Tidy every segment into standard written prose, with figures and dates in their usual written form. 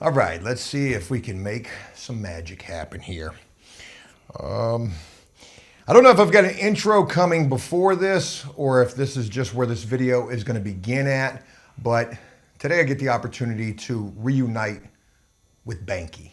All right, let's see if we can make some magic happen here. I don't know if I've got an intro coming before this or if this is just where this video is going to begin at, but today I get the opportunity to reunite with Banky.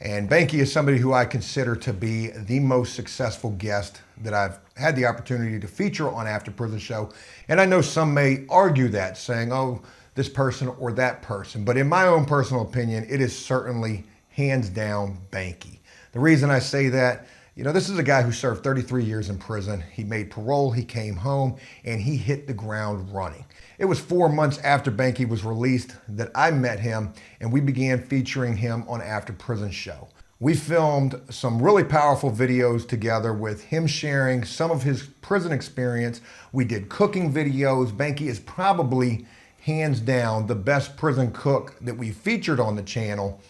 And Banky is somebody who I consider to be the most successful guest that I've had the opportunity to feature on After Prison Show. And I know some may argue that, saying, oh, this person or that person. But in my own personal opinion, it is certainly hands down Banky. The reason I say that, this is a guy who served 33 years in prison. He made parole, he came home, and he hit the ground running. It was 4 months after Banky was released that I met him, and we began featuring him on After Prison Show. We filmed some really powerful videos together with him sharing some of his prison experience. We did cooking videos. Banky is probably hands down the best prison cook that we featured on the channel.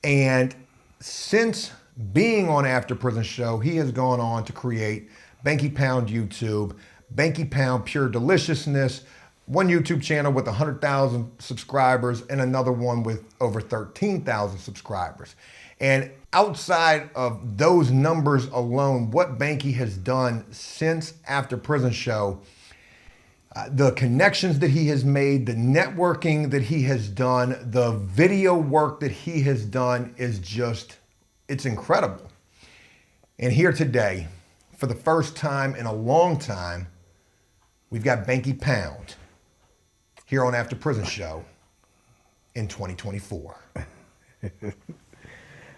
And since being on After Prison Show, he has gone on to create Banky Pound YouTube, Banky Pound Pure Deliciousness, one YouTube channel with 100,000 subscribers and another one with over 13,000 subscribers. And outside of those numbers alone, what Banky has done since After Prison Show, the connections that he has made, the networking that he has done, the video work that he has done is just, it's incredible. And here today, for the first time in a long time, we've got Banky Pound here on After Prison Show in 2024.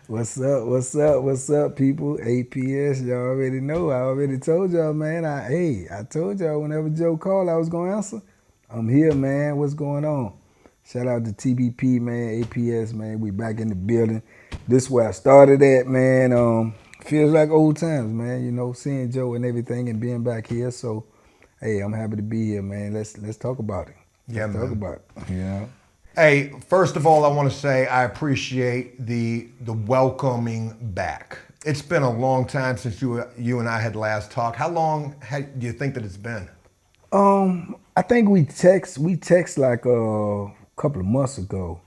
What's up, people? APS, y'all already know. I already told y'all, man. I told y'all whenever Joe called, I was going to answer. I'm here, man. What's going on? Shout out to TBP, man, APS, man. We back in the building. This is where I started at, man. Feels like old times, man. Seeing Joe and everything and being back here. So, hey, I'm happy to be here, man. Let's talk about it. Let's talk about it. Hey, first of all, I want to say I appreciate the welcoming back. It's been a long time since you and I had last talked. How long do you think that it's been? I think we text like a couple of months ago.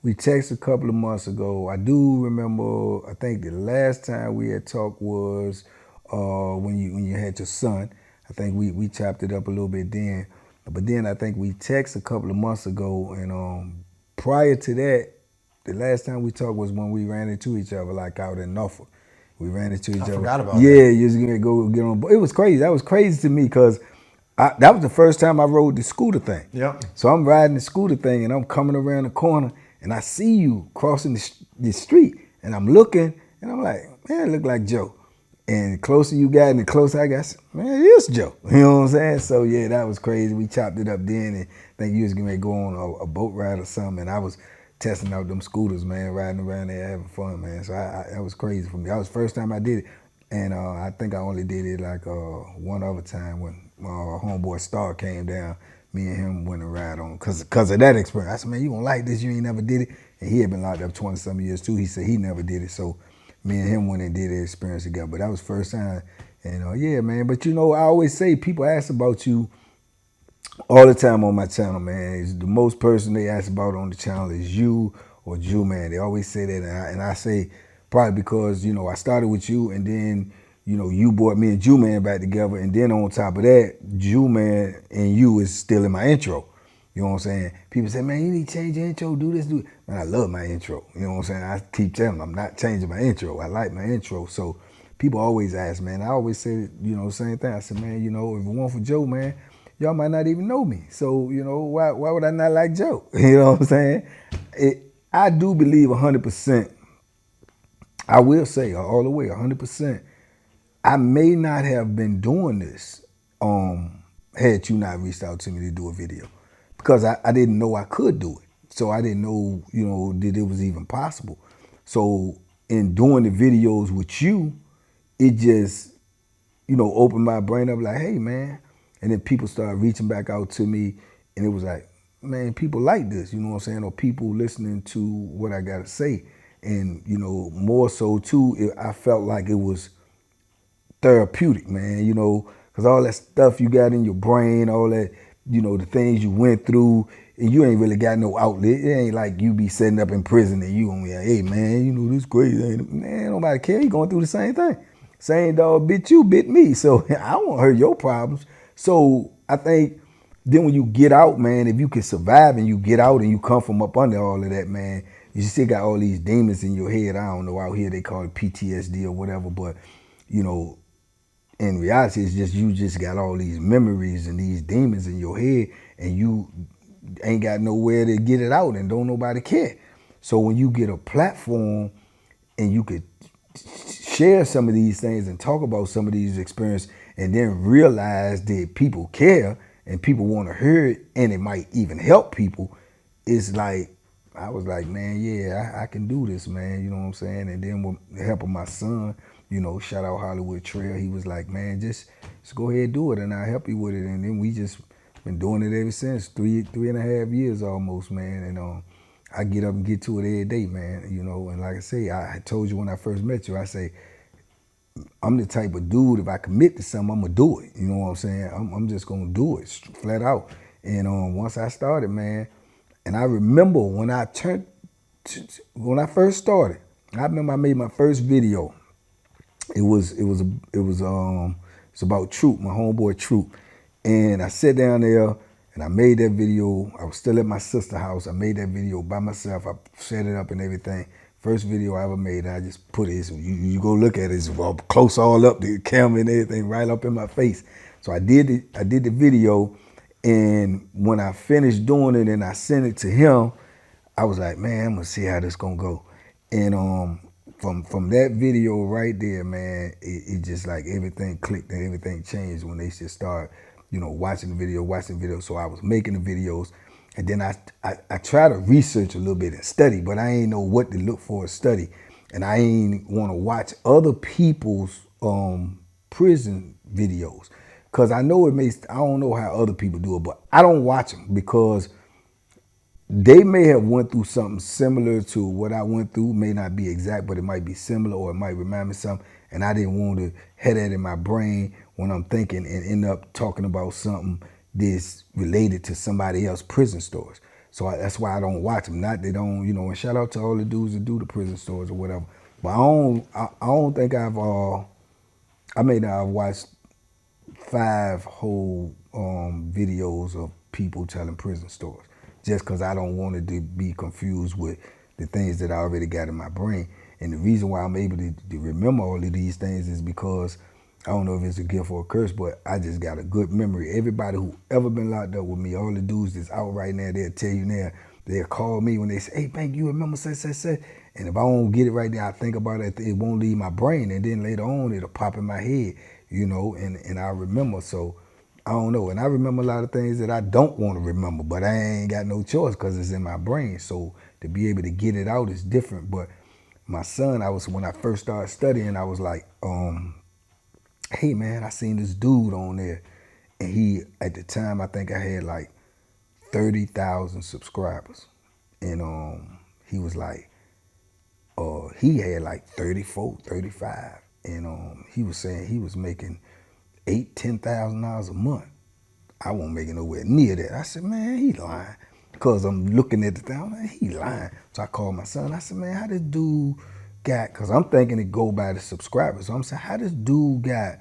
We texted a couple of months ago. I do remember, I think the last time we had talked was when you had your son. I think we chopped it up a little bit then. But then I think we texted a couple of months ago, and prior to that, the last time we talked was when we ran into each other, like out in Norfolk. We ran into each other. I forgot about that. Yeah, you was gonna go get on. It was crazy. That was crazy to me because that was the first time I rode the scooter thing. Yep. So I'm riding the scooter thing, and I'm coming around the corner, and I see you crossing the street, and I'm looking, and I'm like, man, it look like Joe. And the closer you got and the closer I got, man, it is Joe. You know what I'm saying? So, yeah, that was crazy. We chopped it up then, and I think you was going to go on a boat ride or something, and I was testing out them scooters, man, riding around there having fun, man. So that was crazy for me. That was the first time I did it, and I think I only did it like one other time when my homeboy Star came down. Me and him went and ride on because of that experience. I said, man, you gonna like this? You ain't never did it. And he had been locked up 20-some years, too. He said he never did it, so me and him went and did the experience together. But that was first time. And yeah, man. But I always say people ask about you all the time on my channel, man. It's the most person they ask about on the channel is you or Jew, man. They always say that. And I say probably because, I started with you and then, you brought me and Jew Man back together. And then on top of that, Jew Man and you is still in my intro. You know what I'm saying? People say, man, you need to change your intro, do this, do it. Man, I love my intro. You know what I'm saying? I keep telling them I'm not changing my intro. I like my intro. So people always ask, man. I always say, the same thing. I said, man, if it weren't for Joe, man, y'all might not even know me. So, why would I not like Joe? You know what I'm saying? I do believe 100%. I will say all the way, 100%. I may not have been doing this had you not reached out to me to do a video. Because I didn't know I could do it. So I didn't know, that it was even possible. So in doing the videos with you, it just, opened my brain up like, hey, man. And then people started reaching back out to me. And it was like, man, people like this, you know what I'm saying? Or people listening to what I got to say. And, more so, too, I felt like it was therapeutic, man, because all that stuff you got in your brain, all that, the things you went through, and you ain't really got no outlet. It ain't like you be sitting up in prison and you gonna be like, hey man, you know this crazy, ain't it? Man, nobody care. You going through the same thing. Same dog bit you, bit me. So I won't hurt your problems. So I think then when you get out, man, if you can survive and you get out and you come from up under all of that, man, you still got all these demons in your head. I don't know, out here they call it PTSD or whatever, but you know, in reality, it's just you just got all these memories and these demons in your head, and you ain't got nowhere to get it out, and don't nobody care. So when you get a platform and you could share some of these things and talk about some of these experiences, and then realize that people care and people want to hear it, and it might even help people, it's like I was like, man, yeah, I can do this, man. You know what I'm saying? And then with the help of my son, you know, shout out Hollywood Trail, he was like, man, just go ahead and do it, and I'll help you with it. And then we just been doing it ever since, three and a half years almost, man. And I get up and get to it every day, man. You know, and like I say, I told you when I first met you, I say, I'm the type of dude, if I commit to something, I'm gonna do it. You know what I'm saying? I'm just gonna do it flat out. And once I started, man, and I remember when when I first started, I remember I made my first video. It's about Troop, my homeboy Troop. And I sat down there and I made that video. I was still at my sister's house. I made that video by myself. I set it up and everything. First video I ever made, and I just put it, so you go look at it, it's close all up, the camera and everything right up in my face. So I did the video, and when I finished doing it and I sent it to him, I was like, man, I'm gonna see how this gonna go. And from that video right there, man, it just like everything clicked and everything changed when they just start, you know, watching the video. So I was making the videos, and then I try to research a little bit and study, but I ain't know what to look for or study, and I ain't want to watch other people's prison videos, cause I know I don't know how other people do it, but I don't watch them because they may have went through something similar to what I went through. May not be exact, but it might be similar, or it might remind me of something. And I didn't want to have that in my brain when I'm thinking and end up talking about something that's related to somebody else's prison stories. So that's why I don't watch them. Not they don't, you know. And shout out to all the dudes that do the prison stories or whatever. But I don't think I may not have watched 5 whole videos of people telling prison stories, just because I don't want it to be confused with the things that I already got in my brain. And the reason why I'm able to remember all of these things is because I don't know if it's a gift or a curse, but I just got a good memory. Everybody who ever been locked up with me, all the dudes that's out right now, they'll tell you now, they'll call me when they say, hey, Banky, you remember such. And if I don't get it right there, I think about it, it won't leave my brain. And then later on, it'll pop in my head, you know, and I remember. So I don't know. And I remember a lot of things that I don't want to remember, but I ain't got no choice because it's in my brain. So to be able to get it out is different. But my son, when I first started studying, I was like, hey man, I seen this dude on there. And he, at the time, I think I had like 30,000 subscribers. And he was like, he had like 34, 35. And he was saying he was making $8,000, $10,000 a month. I won't make it nowhere near that. I said, man, he lying. Because I'm looking at the thing, I'm like, he lying. So I called my son. I said, man, how this dude got, because I'm thinking it go by the subscribers. So I'm saying, how this dude got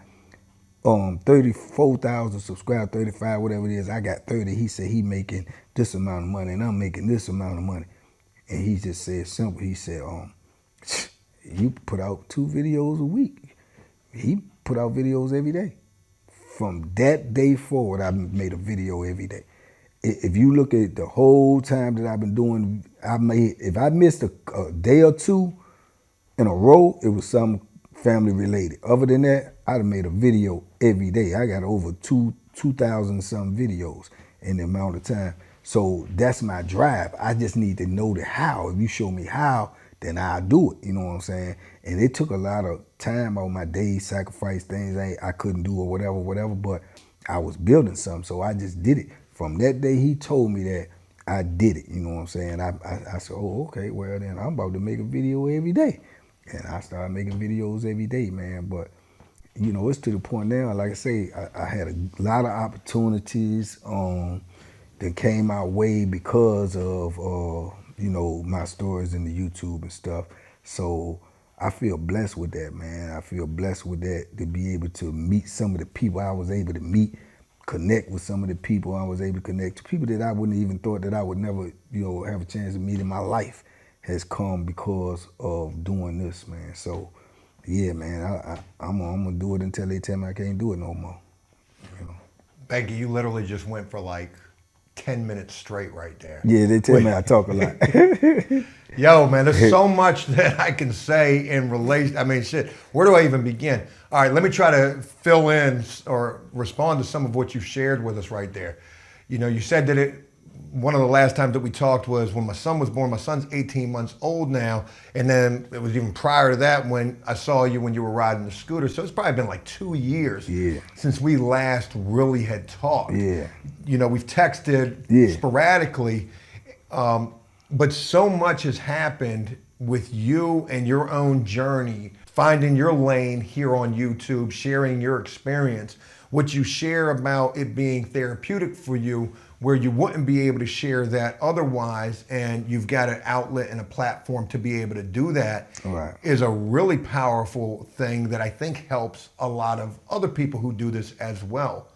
34,000 subscribers, 35, whatever it is. I got 30. He said he making this amount of money and I'm making this amount of money. And he just said simple. He said, you put out 2 videos a week. He put out videos every day. From that day forward, I made a video every day. If you look at the whole time that I've been doing, if I missed a day or 2 in a row, it was some family related. Other than that, I'd have made a video every day. I got over 2,000 some videos in the amount of time. So that's my drive. I just need to know the how. If you show me how, then I'll do it. You know what I'm saying? And it took a lot of time on my days, sacrifice things I couldn't do or whatever, but I was building something, so I just did it. From that day he told me that, I did it. You know what I'm saying? I said, oh, okay, well then I'm about to make a video every day. And I started making videos every day, man. But, you know, it's to the point now, like I say, I had a lot of opportunities. that came our way because of you know, my stories in the YouTube and stuff. So I feel blessed with that, man. I feel blessed with that, to be able to meet some of the people I was able to meet, connect with some of the people I was able to connect to, people that I wouldn't even thought that I would never, you know, have a chance to meet in my life, has come because of doing this, man. So yeah, man, I'm gonna do it until they tell me I can't do it no more. You know? Banky, you literally just went for like 10 minutes straight right there. Yeah, they tell me I talk a lot. Yo, man, there's so much that I can say in relation. I mean, shit, where do I even begin? All right, let me try to fill in or respond to some of what you shared with us right there. You know, you said that one of the last times that we talked was when my son was born. My son's 18 months old now. And then it was even prior to that when I saw you when you were riding the scooter. So it's probably been like 2 years since we last really had talked. Yeah. You know, we've texted sporadically. But so much has happened with you and your own journey, finding your lane here on YouTube, sharing your experience, what you share about it being therapeutic for you, where you wouldn't be able to share that otherwise, and you've got an outlet and a platform to be able to do that, is a really powerful thing that I think helps a lot of other people who do this as well.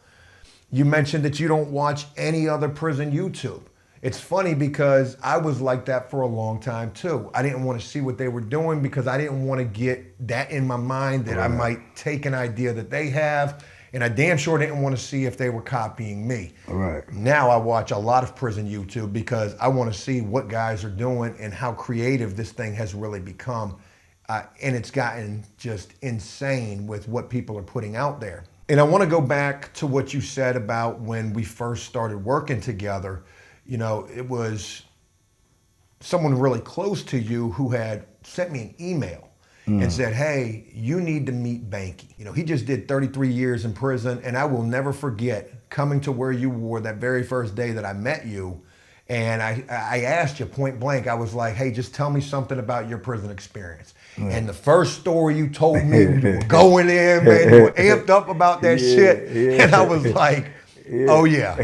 You mentioned that you don't watch any other prison YouTube. It's funny because I was like that for a long time too. I didn't want to see what they were doing because I didn't want to get that in my mind that I might take an idea that they have, and I damn sure didn't want to see if they were copying me. Now I watch a lot of prison YouTube because I want to see what guys are doing and how creative this thing has really become. And it's gotten just insane with what people are putting out there. And I want to go back to what you said about when we first started working together. You know, it was someone really close to you who had sent me an email and said, hey, you need to meet Banky. You know, he just did 33 years in prison, and I will never forget coming to where you were that very first day that I met you. And I asked you point blank, I was like, hey, just tell me something about your prison experience. And the first story you told me, you were going in, man, you were amped up about that shit. And I was like, oh yeah,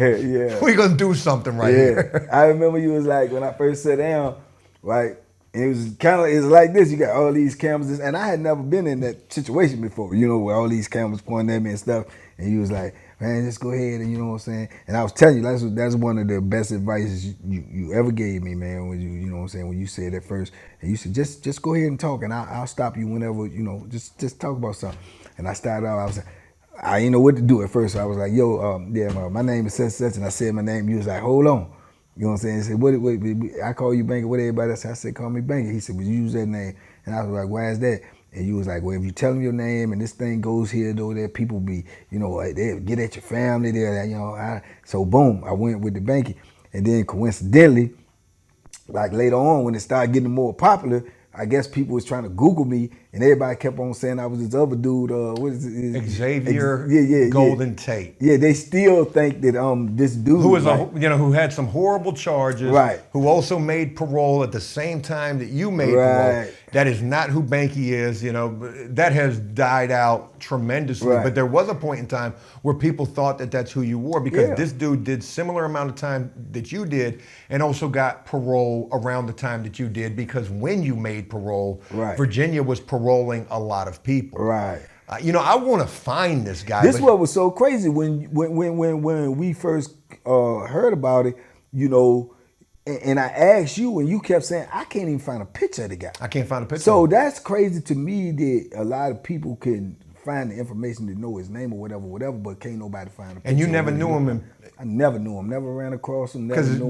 we're gonna do something right here. I remember you was like, when I first sat down, right, and it was kind of, it's like this, you got all these cameras, and I had never been in that situation before, you know, where all these cameras pointing at me and stuff, and you was like, man, just go ahead, and you know what I'm saying, and I was telling you, that's one of the best advices you ever gave me, man, when you know what I'm saying, when you said it first, and you said, just go ahead and talk, and I'll stop you whenever, you know, just talk about something. And I started out, I was like, I didn't know what to do at first. So I was like, yo, my name is such, and I said my name. You was like, hold on. You know what I'm saying? He said, what, I call you Banky. What everybody else? I said, call me Banky. He said, would you use that name? And I was like, why is that? And you was like, well, if you tell them your name and this thing goes here, though, there, people be, you know, they'll get at your family. They'll, you know, so boom, I went with the Banky. And then coincidentally, like later on when it started getting more popular, I guess people was trying to Google me, and everybody kept on saying I was this other dude. What is it? Xavier Golden Tate. Yeah, they still think that this dude who was who had some horrible charges, who also made parole at the same time that you made parole. That is not who Banky is. You know, that has died out tremendously. But there was a point in time where people thought that that's who you were because this dude did similar amount of time that you did, and also got parole around the time that you did because when you made parole, Virginia was paroling a lot of people. You know, I want to find this guy. This what was so crazy when we first heard about it. You know, and I asked you, and you kept saying I can't even find a picture of the guy. I can't find a picture. So that's crazy to me that a lot of people can find the information to know his name or whatever, but can't nobody find a picture. And you never knew him. I never knew him. Never ran across him. Because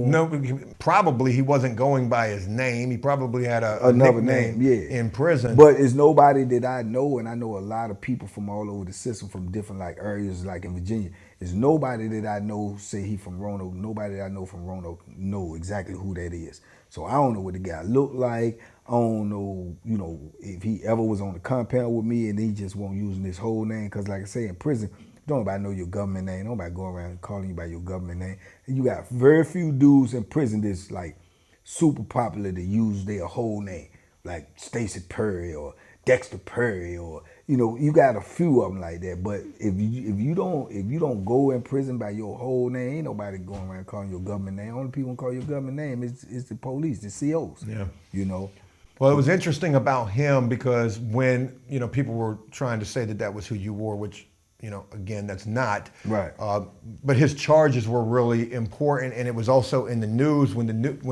probably he wasn't going by his name. He probably had another name in prison. But it's nobody that I know, and I know a lot of people from all over the system, from different like areas, like in Virginia. There's nobody that I know say he from Roanoke. Nobody that I know from Roanoke know exactly who that is. So I don't know what the guy looked like. I don't know, you know, if he ever was on the compound with me and he just won't using his whole name. Because like I say, in prison, don't nobody know your government name. Nobody go around calling you by your government name. And you got very few dudes in prison that's like super popular that use their whole name. Like Stacey Perry or Dexter Perry or, you know, you got a few of them like that. But if you don't go in prison by your whole name, ain't nobody going around calling your government name. Only people call your government name is the police, the COs. Yeah. You know. Well, it was interesting about him because when, you know, people were trying to say that that was who you were, which, you know, again, that's not. Right. But his charges were really important, and it was also in the news when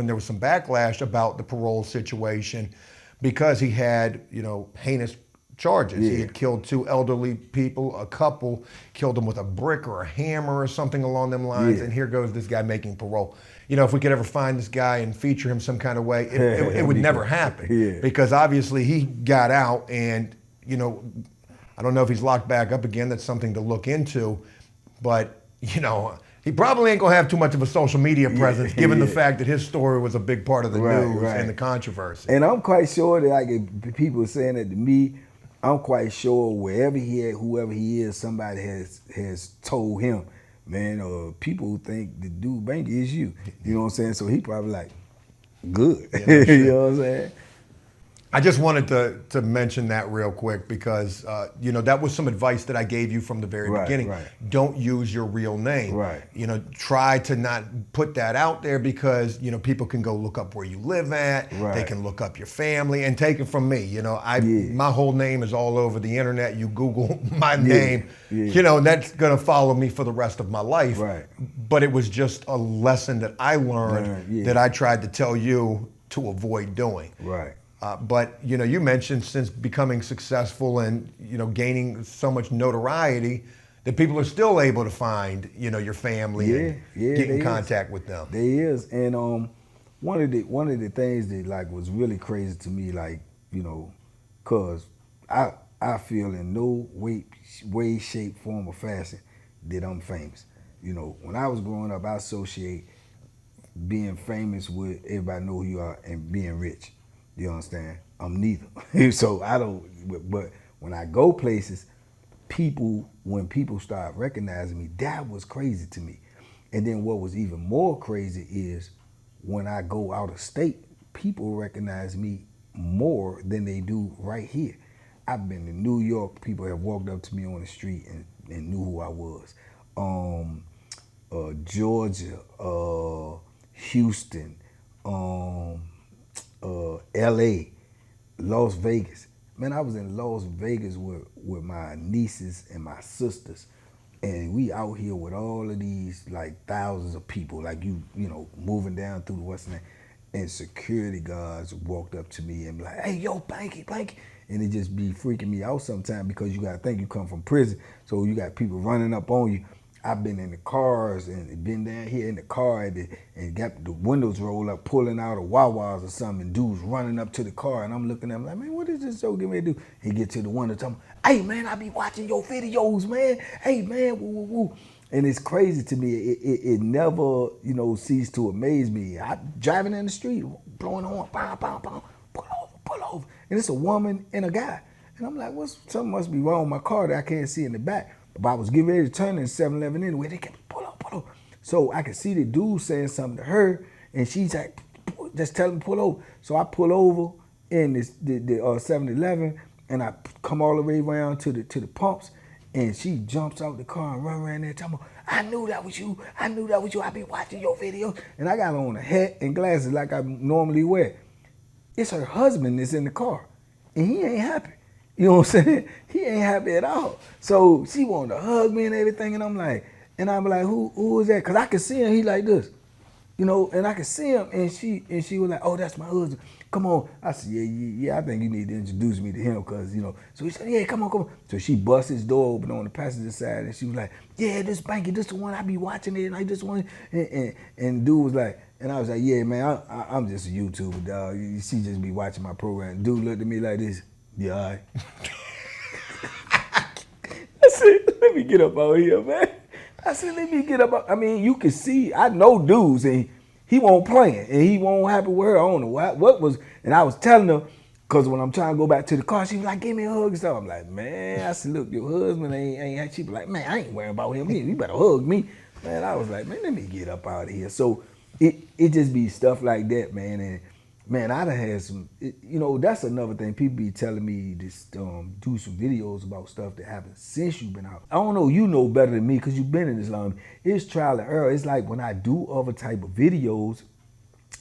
there was some backlash about the parole situation because he had, you know, heinous charges. Yeah. He had killed 2 elderly people, a couple, killed them with a brick or a hammer or something along them lines, Yeah. and here goes this guy making parole. You know, if we could ever find this guy and feature him some kind of way, it would never happen. Yeah. Because obviously he got out and, you know, I don't know if he's locked back up again. That's something to look into. But, you know, he probably ain't going to have too much of a social media presence given the fact that his story was a big part of the news and the controversy. And I'm quite sure that, like, if people are saying that to me, I'm quite sure wherever he at, whoever he is, somebody has told him, man, people think the dude Banky is you. You know what I'm saying? So he probably like, good. Yeah, no you know what I'm saying? I just wanted to mention that real quick because, you know, that was some advice that I gave you from the very beginning. Right. Don't use your real name. Right. You know, try to not put that out there because, you know, people can go look up where you live at. Right. They can look up your family and take it from me. You know, my whole name is all over the internet. You Google my name, you know, and that's going to follow me for the rest of my life. Right. But it was just a lesson that I learned that I tried to tell you to avoid doing. Right. But, you know, you mentioned since becoming successful and, you know, gaining so much notoriety that people are still able to find, you know, your family and get in contact with them. There is. And one of the things that, like, was really crazy to me, like, you know, cause I feel in no way, shape, form, or fashion that I'm famous. You know, when I was growing up, I associate being famous with everybody know who you are and being rich. You understand? I'm neither. So I don't, but when I go places, when people start recognizing me, that was crazy to me. And then what was even more crazy is when I go out of state, people recognize me more than they do right here. I've been to New York, people have walked up to me on the street and knew who I was. Georgia, Houston, LA, Las Vegas. Man, I was in Las Vegas with my nieces and my sisters, and we out here with all of these like thousands of people, like you know, moving down through the Western End, and security guards walked up to me and be like, "Hey, yo, Banky," and it just be freaking me out sometimes because you gotta think you come from prison, so you got people running up on you. I've been in the cars and been down here in the car and got the windows rolled up, pulling out of Wawa's or something, and dudes running up to the car, and I'm looking at him like, man, what is this Joe getting ready to do? He get to the window, tell me, hey, man, I be watching your videos, man. Hey, man, woo, woo, woo. And it's crazy to me. It never, you know, ceased to amaze me. I'm driving in the street, blowing the horn, pow, pow, pow, pull over. And it's a woman and a guy. And I'm like, something must be wrong with my car that I can't see in the back. But I was getting ready to turn in 7-Eleven anyway. They kept pull over. So I could see the dude saying something to her, and she's like, just tell him to pull over. So I pull over in the 7-Eleven, and I come all the way around to the pumps, and she jumps out the car and run around there telling me, I knew that was you. I be watching your videos. And I got on a hat and glasses like I normally wear. It's her husband that's in the car, and he ain't happy. You know what I'm saying? He ain't happy at all. So she wanted to hug me and everything, and I'm like, who is that? Cause I could see him, he like this, you know, and I could see him, and she was like, oh, that's my husband. Come on. I said, yeah, I think you need to introduce me to him, cause you know. So he said, yeah, come on. So she bust his door open on the passenger side, and she was like, yeah, this Banky, this the one I be watching it, and I just want, and dude was like, and I was like, yeah, man, I'm just a YouTuber, dog. She just be watching my program. Dude looked at me like this. Yeah, all right. I said, let me get up out here, man. I mean, you can see, I know dudes, and he won't play, and he won't happy with her. I don't know what was, and I was telling her, because when I'm trying to go back to the car, she was like, give me a hug and stuff. I'm like, man, I said, look, your husband ain't, she was like, man, I ain't worrying about him. You better hug me. Man, I was like, man, let me get up out of here. So it just be stuff like that, man, and Man, I done had some, you know, that's another thing. People be telling me to do some videos about stuff that happened since you've been out. I don't know, you know better than me because you've been in this long. It's trial and error. It's like when I do other type of videos,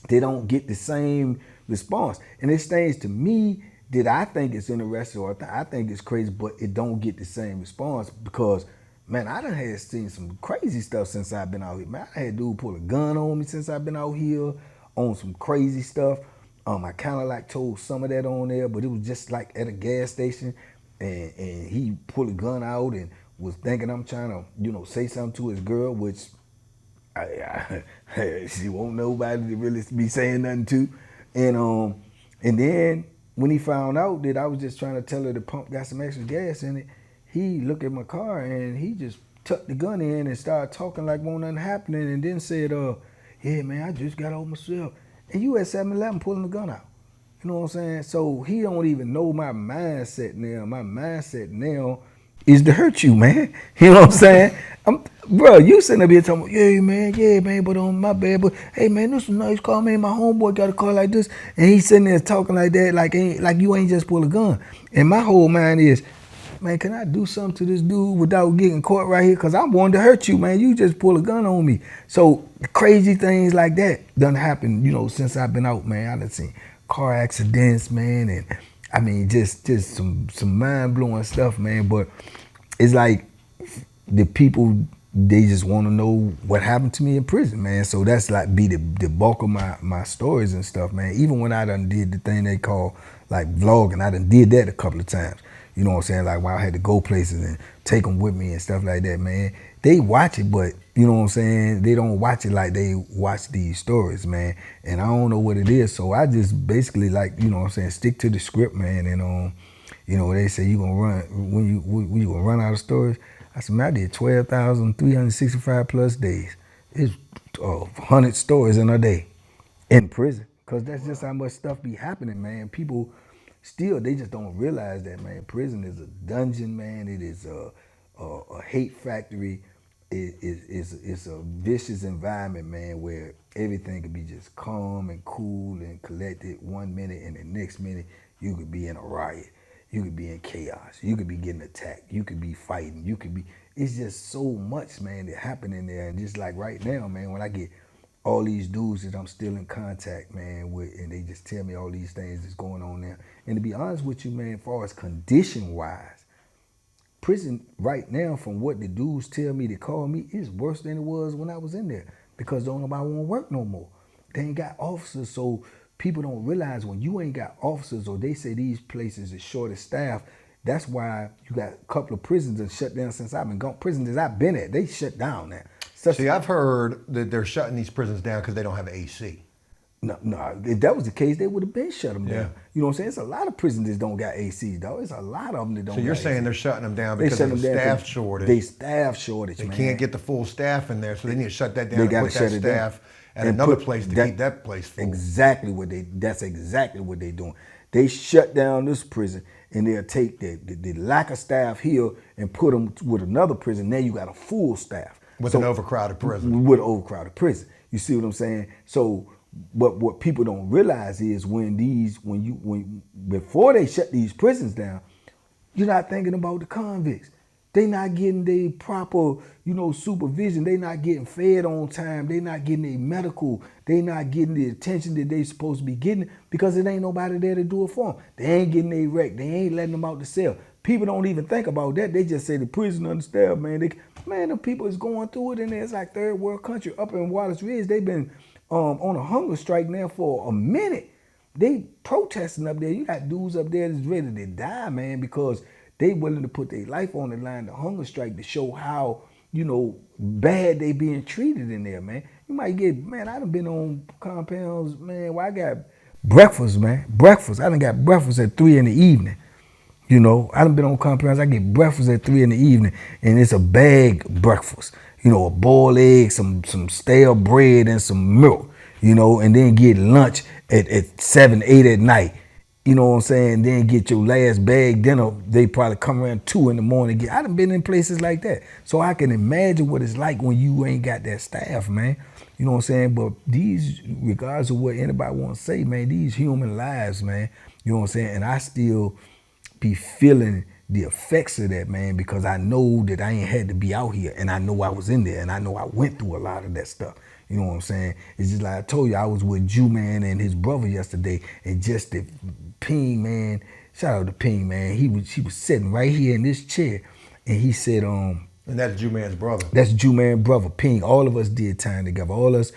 they don't get the same response. And it's things to me that I think is interesting or I think it's crazy, but it don't get the same response because, man, I done had seen some crazy stuff since I've been out here. Man, I had dude pull a gun on me since I've been out here on some crazy stuff. I kind of like told some of that on there, but it was just like at a gas station, and he pulled a gun out and was thinking I'm trying to, you know, say something to his girl, which she won't nobody to really be saying nothing to, and then when he found out that I was just trying to tell her the pump got some extra gas in it, he looked at my car and he just tucked the gun in and started talking like won't nothing happening, and then said, yeah, man, I just got over myself. And you at 7-Eleven pulling the gun out. You know what I'm saying? So he don't even know my mindset now. My mindset now is to hurt you, man. You know what I'm saying? Bro, you sitting up here talking, yeah, man, but my bad, but hey, man, this is a nice car, man. My homeboy got a car like this, and he's sitting there talking like that, like you ain't just pull a gun. And my whole mind is, man, can I do something to this dude without getting caught right here? Because I wanted to hurt you, man. You just pull a gun on me. So crazy things like that done happen, you know, since I've been out, man. I done seen car accidents, man, and I mean, just some mind-blowing stuff, man. But it's like the people, they just want to know what happened to me in prison, man. So that's like be the bulk of my stories and stuff, man. Even when I done did the thing they call like vlogging, I done did that a couple of times. You know what I'm saying? Like when I had to go places and take them with me and stuff like that, man. They watch it, but you know what I'm saying? They don't watch it like they watch these stories, man. And I don't know what it is. So I just basically like, you know what I'm saying, stick to the script, man. And you know, they say you gonna run when you gonna run out of stories. I said, man, I did 12,365 plus days. It's 100 stories in a day in prison. Cause that's just how much stuff be happening, man. People still, they just don't realize that, man. Prison is a dungeon, man. It is a hate factory. It's a vicious environment, man, where everything could be just calm and cool and collected 1 minute, and the next minute you could be in a riot. You could be in chaos. You could be getting attacked. You could be fighting. You could be, it's just so much, man, that happen in there. And just like right now, man, when I get all these dudes that I'm still in contact, man, with, and they just tell me all these things that's going on there. And to be honest with you, man, as far as condition-wise, prison right now, from what the dudes tell me to call me, is worse than it was when I was in there because don't nobody want to work no more. They ain't got officers, so people don't realize when you ain't got officers or they say these places are short of staff, that's why you got a couple of prisons that shut down since I've been gone. Prisons that I've been at, they shut down now. See, I've heard that they're shutting these prisons down because they don't have AC. No, if that was the case, they would have been shut them down. Yeah. You know what I'm saying? It's a lot of prisons that don't got AC, though. It's a lot of them that don't. So you're got saying AC. they're shutting them down because of the staff shortage. They staff shortage, They man. can't get the full staff in there, so they need to shut that down They and gotta put shut that it down. staff at And another put place to that- keep that place full. That's exactly what they doing. They shut down this prison and they'll take the lack of staff here and put them with another prison. Now you got a full staff. With an overcrowded prison. With an overcrowded prison. You see what I'm saying? So, but what people don't realize is before they shut these prisons down, you're not thinking about the convicts. They not getting their proper, supervision. They not getting fed on time. They not getting their medical. They not getting the attention that they supposed to be getting because it ain't nobody there to do it for them. They ain't getting their rec. They ain't letting them out the cell. People don't even think about that. They just say the prison understaffed, man. The people is going through it, and it's like third world country. Up in Wallace Ridge, they've been on a hunger strike now for a minute. They protesting up there. You got dudes up there that's ready to die, man, because they willing to put their life on the line, the hunger strike, to show how, bad they being treated in there, man. You might man, I done been on compounds, man, where I got breakfast, man. Breakfast. I done got breakfast at 3 in the evening. I done been on compounds, I get breakfast at 3 in the evening, and it's a bag breakfast. A boiled egg, some stale bread, and some milk, and then get lunch at 7, 8 at night. You know what I'm saying? Then get your last bag dinner. They probably come around 2 in the morning. I done been in places like that. So I can imagine what it's like when you ain't got that staff, man. You know what I'm saying? But these, regardless of what anybody want to say, man, these human lives, man, you know what I'm saying? And I still be feeling the effects of that, man, because I know that I ain't had to be out here, and I know I was in there, and I know I went through a lot of that stuff. You know what I'm saying? It's just like I told you, I was with Jew Man and his brother yesterday, and just the Ping man, shout out to Ping man, he was sitting right here in this chair, and he said, And that's Jew Man's brother. that's Jew Man brother, Ping. All of us did time together. All us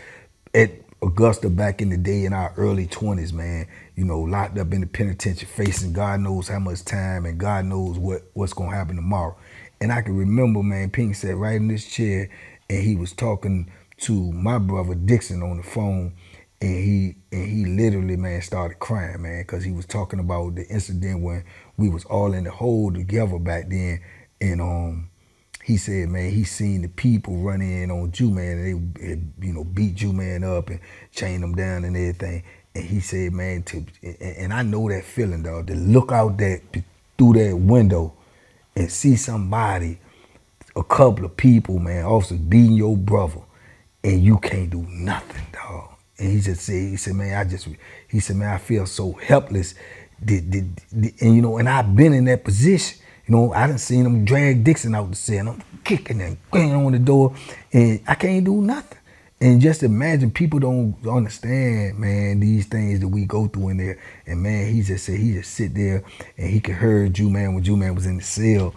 at Augusta back in the day in our early 20s, man. You know, locked up in the penitentiary, facing God knows how much time and God knows what's gonna happen tomorrow. And I can remember, man, Ping sat right in this chair and he was talking to my brother Dixon on the phone, and he literally, man, started crying, man, because he was talking about the incident when we was all in the hole together back then, and he said, man, he seen the people run in on Jew Man, and they, you know, beat Jew Man up and chain him down and everything. And he said, man, and I know that feeling, dog, to look out through that window and see somebody, a couple of people, man, officers beating your brother, and you can't do nothing, dog. And he said, man, he said, man, I feel so helpless. And you know, and I've been in that position. You know, I done seen them drag Dixon out the cell, and I'm kicking and banging on the door, and I can't do nothing. And just imagine, people don't understand, man, these things that we go through in there. And man, he just sit there and he could hear Jew Man when Jew Man was in the cell,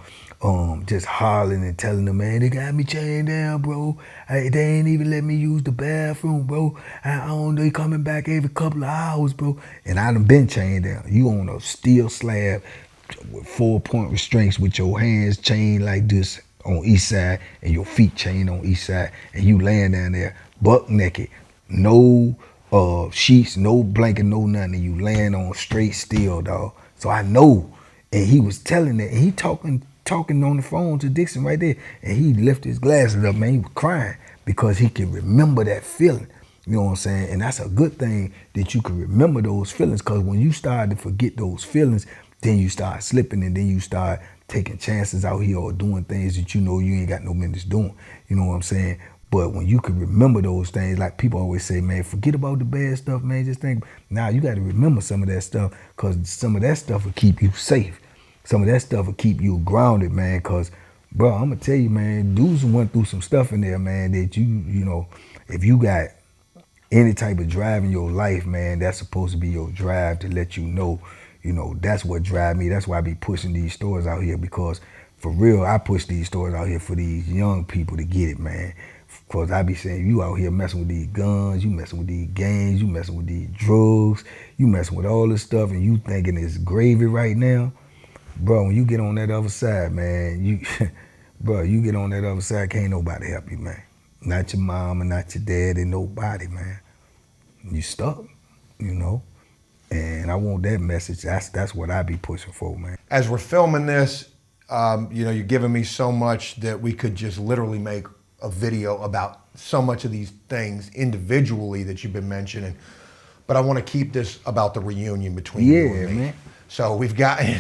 just hollering and telling them, man, they got me chained down, bro. They ain't even let me use the bathroom, bro. I don't know, they coming back every couple of hours, bro. And I done been chained down. You on a steel slab with 4-point restraints with your hands chained like this on each side and your feet chained on each side, and you laying down there buck naked, no sheets, no blanket, no nothing, and you laying on straight steel, dog. So I know, and he was telling that, and he talking on the phone to Dixon right there, and he lifted his glasses up, man, he was crying because he can remember that feeling. You know what I'm saying? And that's a good thing that you can remember those feelings, because when you start to forget those feelings, then you start slipping, and then you start taking chances out here or doing things that you know you ain't got no business doing. You know what I'm saying? But when you can remember those things, like people always say, man, forget about the bad stuff, man. Just think, now you got to remember some of that stuff, because some of that stuff will keep you safe. Some of that stuff will keep you grounded, man, because, bro, I'm going to tell you, man, dudes went through some stuff in there, man, that you know, if you got any type of drive in your life, man, that's supposed to be your drive to let you know, that's what drive me. That's why I be pushing these stories out here, because for real, I push these stories out here for these young people to get it, man. Because I be saying, you out here messing with these guns, you messing with these gangs, you messing with these drugs, you messing with all this stuff, and you thinking it's gravy right now. Bro, when you get on that other side, man, you get on that other side, can't nobody help you, man. Not your mama, not your dad, and nobody, man. You stuck, you know. And I want that message. That's what I be pushing for, man. As we're filming this, you're giving me so much that we could just literally make a video about so much of these things individually that you've been mentioning. But I want to keep this about the reunion between you and me. Man. So we've gotten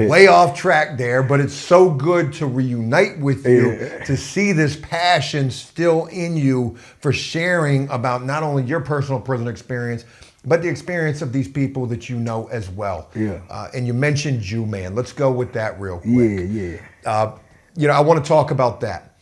way off track there, but it's so good to reunite with you, to see this passion still in you for sharing about not only your personal prison experience, but the experience of these people that you know as well. Yeah. And you mentioned Jew Man. Let's go with that real quick. Yeah. I want to talk about that.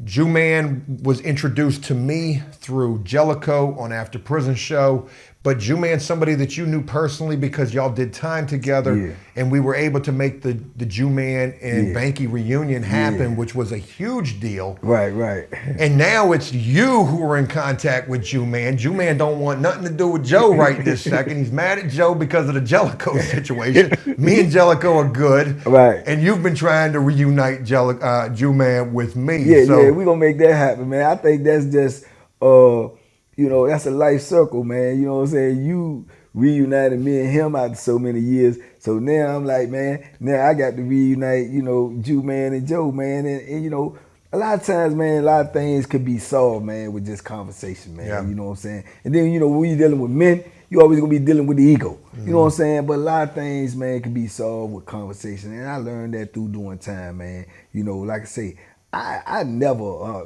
Jew Man was introduced to me through Jellicoe on AfterPrisonShow, but Jew Man, somebody that you knew personally because y'all did time together, and we were able to make the Jew Man and Banky reunion happen, which was a huge deal. Right. And now it's you who are in contact with Jew Man. Jew Man don't want nothing to do with Joe right this second. He's mad at Joe because of the Jellicoe situation. Me and Jellicoe are good. Right. And you've been trying to reunite Jew Man with me. Yeah, we're going to make that happen, man. I think that's just, that's a life circle, man. You know what I'm saying? You reunited me and him after so many years. So now I'm like, man, now I got to reunite, Jew Man and Joe, man. And a lot of times, man, a lot of things could be solved, man, with just conversation, man. Yeah. You know what I'm saying? And then, when you're dealing with men, you always going to be dealing with the ego. You know what I'm saying? But a lot of things, man, can be solved with conversation. And I learned that through doing time, man. Like I say, I never,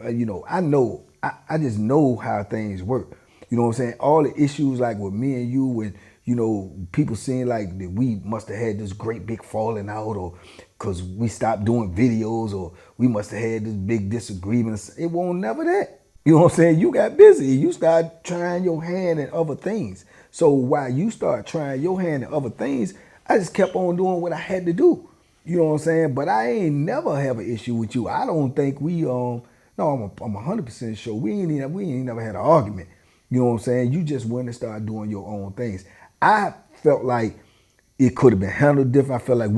I know I just know how things work. You know what I'm saying? All the issues like with me and you and, you know, people seeing like that we must have had this great big falling out or because we stopped doing videos or we must have had this big disagreement. It won't never that. You know what I'm saying? You got busy. You started trying your hand in other things. So while you start trying your hand in other things, I just kept on doing what I had to do. You know what I'm saying? But I ain't never have an issue with you. I don't think we no, I'm 100% sure we ain't never had an argument. You know what I'm saying? You just went and started doing your own things. I felt like it could have been handled different. I felt like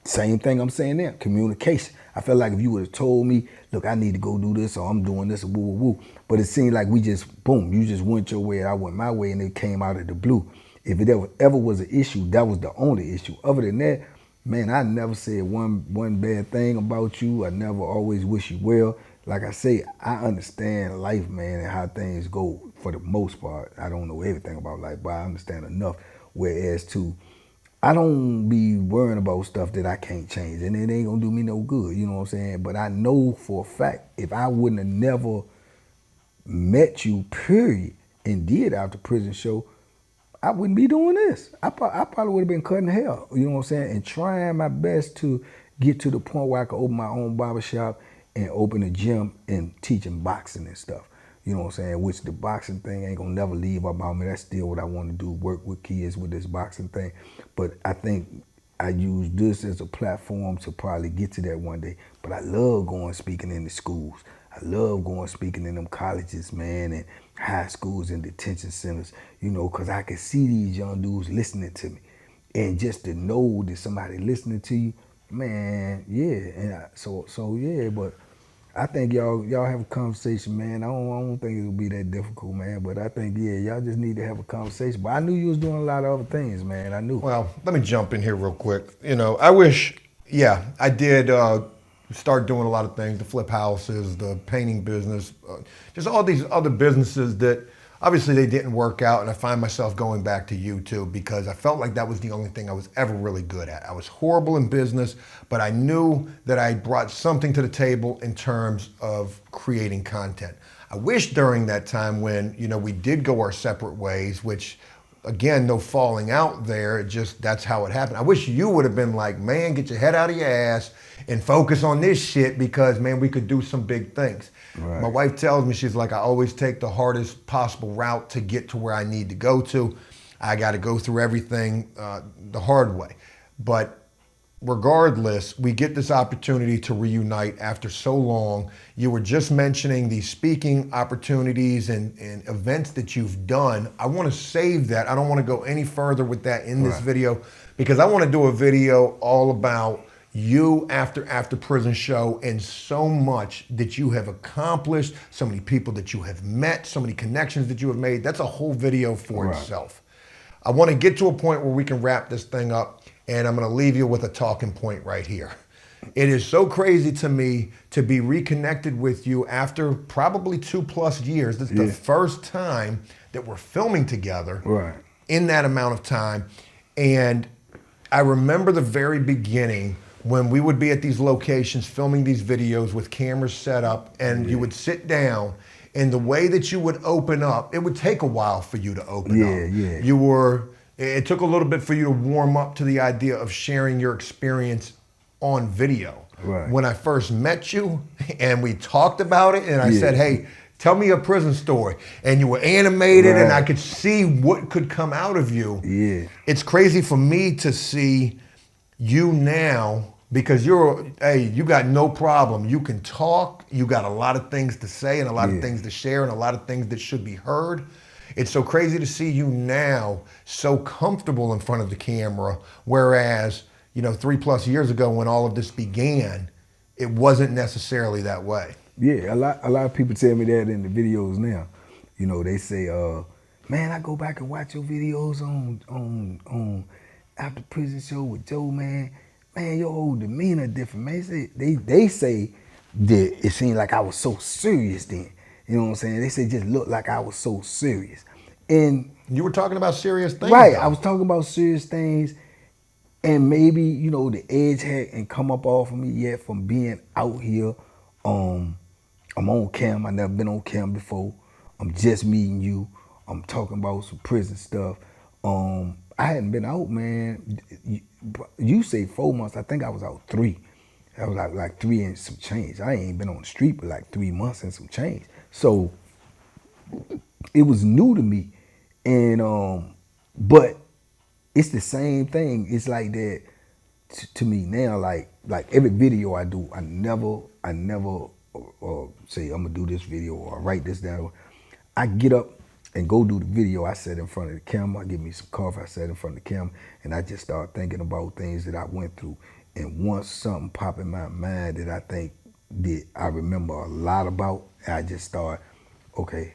same thing I'm saying there, communication. I felt like if you would have told me, look, I need to go do this or I'm doing this or woo, woo, woo. But it seemed like we just, boom, you just went your way and I went my way and it came out of the blue. If it ever was an issue, that was the only issue. Other than that, man, I never said one bad thing about you. I never always wish you well. Like I say, I understand life, man, and how things go for the most part. I don't know everything about life, but I understand enough. Whereas I don't be worrying about stuff that I can't change, and it ain't gonna do me no good. You know what I'm saying? But I know for a fact, if I wouldn't have never met you, period, and did After Prison Show, I wouldn't be doing this. I probably would have been cutting hell, you know what I'm saying, and trying my best to get to the point where I could open my own barbershop and open a gym and teaching boxing and stuff. You know what I'm saying? Which the boxing thing ain't gonna never leave about me. That's still what I want to do, work with kids with this boxing thing. But I think I use this as a platform to probably get to that one day. But I love going speaking in the schools. I love going speaking in them colleges, man, and high schools and detention centers, you know, because I can see these young dudes listening to me. And just to know that somebody listening to you, man, yeah. And so yeah, but I think y'all have a conversation, man. I don't think it'll be that difficult, man. But I think, yeah, y'all just need to have a conversation. But I knew you was doing a lot of other things, man. I knew. Well, let me jump in here real quick. You know, I wish, yeah, I did start doing a lot of things, the flip houses, the painting business, just all these other businesses that obviously they didn't work out. And I find myself going back to YouTube because I felt like that was the only thing I was ever really good at. I was horrible in business, but I knew that I brought something to the table in terms of creating content. I wish during that time when, you know, we did go our separate ways, which again, no falling out there. It just, that's how it happened. I wish you would have been like, man, get your head out of your ass and focus on this shit because, man, we could do some big things. Right. My wife tells me, she's like, I always take the hardest possible route to get to where I need to go to. I got to go through everything the hard way. But regardless, we get this opportunity to reunite after so long. You were just mentioning these speaking opportunities and events that you've done. I want to save that. I don't want to go any further with that in this video because I want to do a video all about you after Prison Show and so much that you have accomplished, so many people that you have met, so many connections that you have made. That's a whole video for itself. I want to get to a point where we can wrap this thing up. And I'm going to leave you with a talking point right here. It is so crazy to me to be reconnected with you after probably 2+ years. This is the first time that we're filming together in that amount of time. And I remember the very beginning when we would be at these locations filming these videos with cameras set up and you would sit down and the way that you would open up, it would take a while for you to open up. It took a little bit for you to warm up to the idea of sharing your experience on video. When I first met you and we talked about it and I said, hey, tell me a prison story. And you were animated and I could see what could come out of you. It's crazy for me to see you now because you got no problem. You can talk, you got a lot of things to say and a lot of things to share and a lot of things that should be heard. It's so crazy to see you now so comfortable in front of the camera, whereas, you know, 3+ years ago when all of this began, it wasn't necessarily that way. Yeah, a lot of people tell me that in the videos now. You know, they say, man, I go back and watch your videos on After Prison Show with Joe, man. Man, your whole demeanor different, man. They say that it seemed like I was so serious then. You know what I'm saying? They say just look like I was so serious. And you were talking about serious things. Right, I was talking about serious things. And maybe, you know, the edge hadn't come up off of me yet from being out here I'm on cam. I never been on cam before. I'm just meeting you. I'm talking about some prison stuff. I hadn't been out, man. You say 4 months. I think I was out 3. I was like 3 and some change. I ain't been on the street but like 3 months and some change. So it was new to me, and but it's the same thing. It's like that to me now. Like every video I do, I never say I'm gonna do this video or write this down. I get up and go do the video. I sat in front of the camera. I give me some coffee. I sat in front of the camera, and I just start thinking about things that I went through. And once something pop in my mind that I think that I remember a lot about, I just start, okay,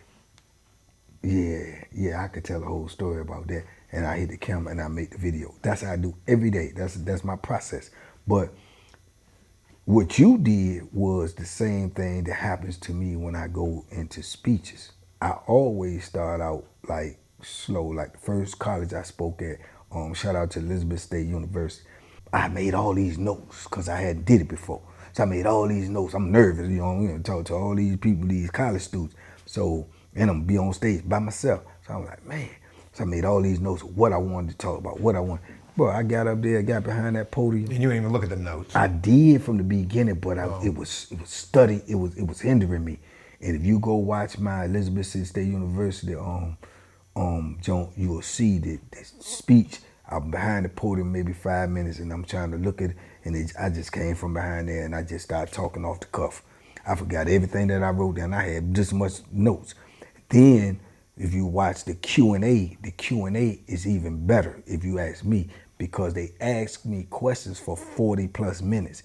yeah, I could tell a whole story about that. And I hit the camera and I make the video. That's how I do every day. That's my process. But what you did was the same thing that happens to me when I go into speeches. I always start out like slow. Like the first college I spoke at, shout out to Elizabeth State University. I made all these notes because I hadn't did it before. So I made all these notes. I'm nervous, I'm gonna talk to all these people, these college students. So, and I'm gonna be on stage by myself. So I'm like, man. So I made all these notes of what I wanted to talk about, what I want. Bro, I got up there, got behind that podium. And you didn't even look at the notes. I did from the beginning, but it was study. It was hindering me. And if you go watch my Elizabeth State University Joan, you will see that speech. I'm behind the podium maybe 5 minutes, and I'm trying to look at it, and I just came from behind there, and I just started talking off the cuff. I forgot everything that I wrote down. I had just much notes. Then, if you watch the Q&A is even better, if you ask me, because they asked me questions for 40 plus minutes.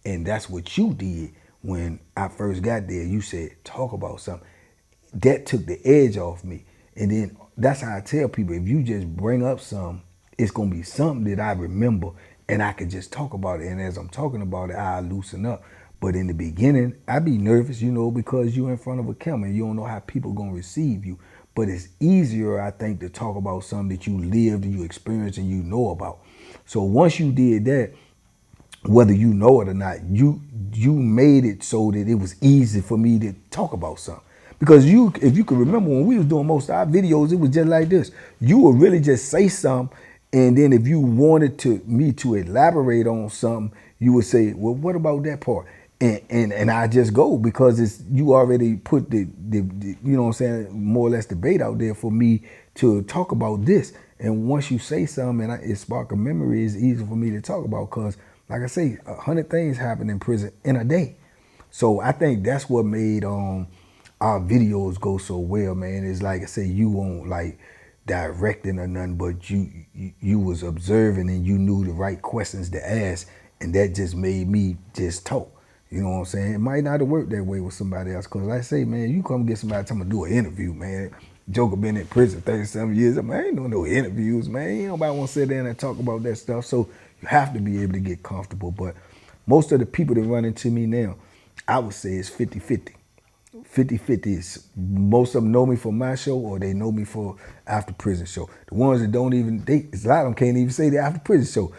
And that's what you did when I first got there. You said, talk about something. That took the edge off me. And then that's how I tell people, if you just bring up something, it's gonna be something that I remember and I could just talk about it. And as I'm talking about it, I loosen up. But in the beginning, I be nervous, because you're in front of a camera and you don't know how people gonna receive you. But it's easier, I think, to talk about something that you lived and you experienced and you know about. So once you did that, whether you know it or not, you made it so that it was easy for me to talk about something. Because if you can remember when we was doing most of our videos, it was just like this. You would really just say something, and then if you wanted me to elaborate on something, you would say, well, what about that part? And I just go, because you already put the more or less debate out there for me to talk about this. And once you say something and it spark a memory, it's easy for me to talk about, because like I say, 100 things happen in prison in a day. So I think that's what made our videos go so well, man. It's like I say, you won't like directing or nothing, but you was observing and you knew the right questions to ask, and that just made me just talk. You know what I'm saying? It might not have worked that way with somebody else, because like I say, man, you come get somebody tell me to do an interview, man. Joker been in prison 37 years. I ain't doing no interviews, man. Ain't nobody want to sit there and talk about that stuff. So you have to be able to get comfortable. But most of the people that run into me now, I would say it's 50-50. 50-50 is most of them know me for my show, or they know me for After Prison Show. The ones that don't even, a lot of them can't even say the After Prison Show.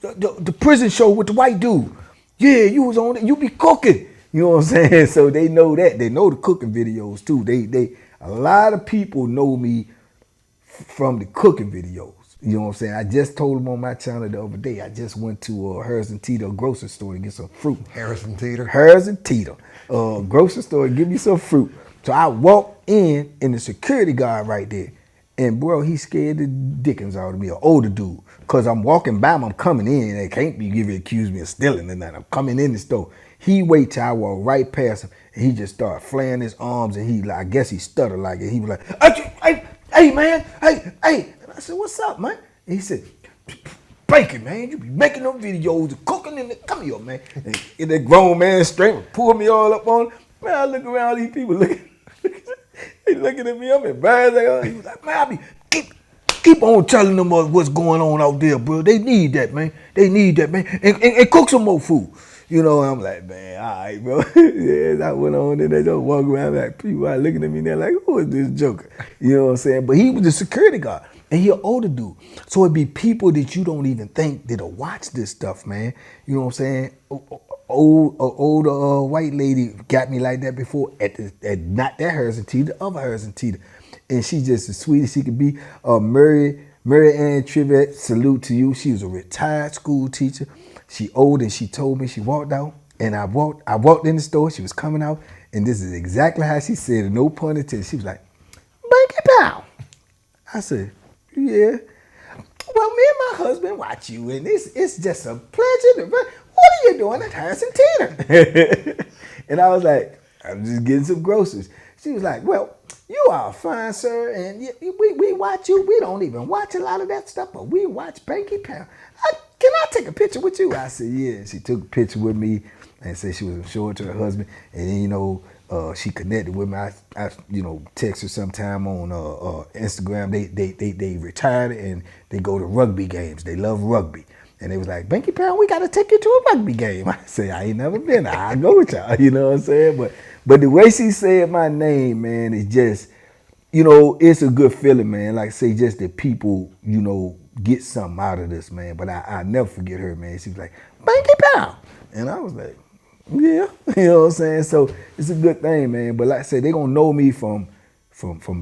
The prison show with the white dude. Yeah, you was on it. You be cooking. You know what I'm saying? So they know that. They know the cooking videos too. A lot of people know me from the cooking videos. You know what I'm saying? I just told them on my channel the other day, I just went to Harrison Teeter grocery store to get some fruit. Harrison Teeter? Harrison Teeter. Grocery store, give me some fruit. So I walked in, and the security guard right there, and bro, he scared the dickens out of me, an older dude. Cause I'm walking by him, I'm coming in, and they can't be accuse me of stealing or nothing. I'm coming in the store. He wait till I walk right past him, and he just started flaying his arms, and I guess he stuttered like it. He was like, hey man, hey. And I said, what's up, man? And he said, Banky, man, you be making them videos, cooking in the, come here, man. And that grown man straight pulled me all up on, man, I look around, these people looking, they looking at me, I'm embarrassed. He was like, man, I be, keep on telling them what's going on out there, bro. They need that, man. They need that, man. And cook some more food. You know, I'm like, man, all right, bro. Yeah, I went on and they just walk around like people are looking at me now like, who is this joker? You know what I'm saying? But he was the security guard. And he an older dude. So it'd be people that you don't even think that'll watch this stuff, man. You know what I'm saying? Older white lady got me like that before at not that Harrison Teeter, the other Harrison Teeter. And she just as sweet as she could be. Mary Ann Trivette, salute to you. She was a retired school teacher. She old, and she told me, she walked out, and I walked in the store, she was coming out, and this is exactly how she said it, no pun intended. She was like, Banky Pow. I said, yeah. Well, me and my husband watch you, and it's just a pleasure to. What are you doing at Harrison Teeter? And I was like, I'm just getting some groceries. She was like, well, you are fine, sir, and we watch you. We don't even watch a lot of that stuff, but we watch Banky Pound. Can I take a picture with you? I said, yeah. She took a picture with me and said she was gonna show it to her husband. And then, she connected with me. I text her sometime on Instagram. They retired and they go to rugby games. They love rugby. And they was like, Banky Pound, we got to take you to a rugby game. I said, I ain't never been. I'll go with y'all. You know what I'm saying? But the way she said my name, man, is just, it's a good feeling, man. Like I say, just that people, get something out of this, man. But I never forget her, man. She was like, Banky Pound. And I was like, yeah. You know what I'm saying? So it's a good thing, man. But like I said, they going to know me from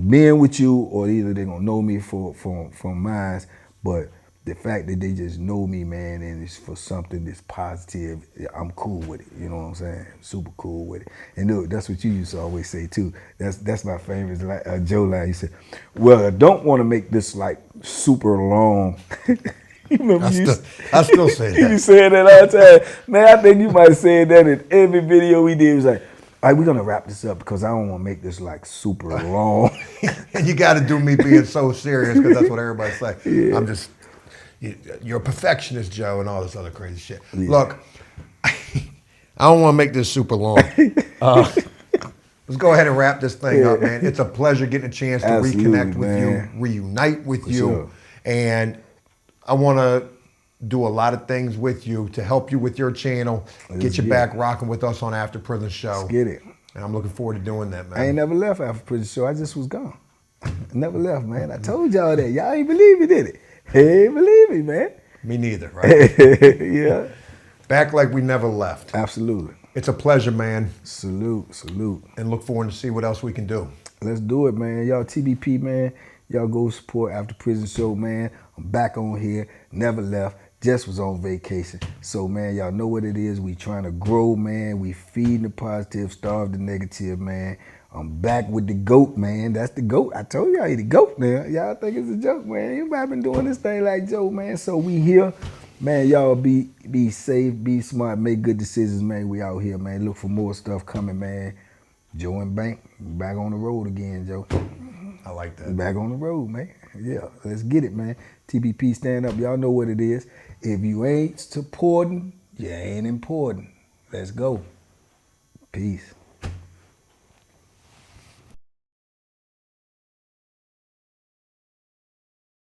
being with you, or either they going to know me from mine. But the fact that they just know me, man, and it's for something that's positive, I'm cool with it. You know what I'm saying? Super cool with it. And look, that's what you used to always say too. That's my favorite Joe line. He said, well, I don't want to make this like super long. You remember I still say that. You said that all the time. Man, I think you might have said that in every video we did. It was like, all right, we're going to wrap this up because I don't want to make this like super long. And you got to do me being so serious because that's what everybody say. Yeah. You're a perfectionist, Joe, and all this other crazy shit. Yeah. Look, I don't want to make this super long. Let's go ahead and wrap this thing up, man. It's a pleasure getting a chance to reconnect with you, reunite with you. Sure. And I want to do a lot of things with you to help you with your channel, get you back rocking with us on After Prison Show. Let's get it. And I'm looking forward to doing that, man. I ain't never left After Prison Show. I just was gone. I never left, man. I told y'all that. Y'all ain't believe me, did it? Hey, believe me, man. Me neither, right? Yeah. Back like we never left. Absolutely. It's a pleasure, man. Salute. And look forward to see what else we can do. Let's do it, man. Y'all TBP, man. Y'all go support After Prison Show, man. I'm back on here. Never left. Just was on vacation. So, man, y'all know what it is. We trying to grow, man. We feeding the positive, starve the negative, man. I'm back with the GOAT, man. That's the GOAT. I told y'all he the GOAT now. Y'all think it's a joke, man. Everybody been doing this thing like Joe, man. So we here. Man, y'all be safe, be smart, make good decisions, man. We out here, man. Look for more stuff coming, man. Joe and Bank, back on the road again, Joe. I like that. Back on the road, man. Yeah, let's get it, man. TBP stand up. Y'all know what it is. If you ain't supporting, you ain't important. Let's go. Peace.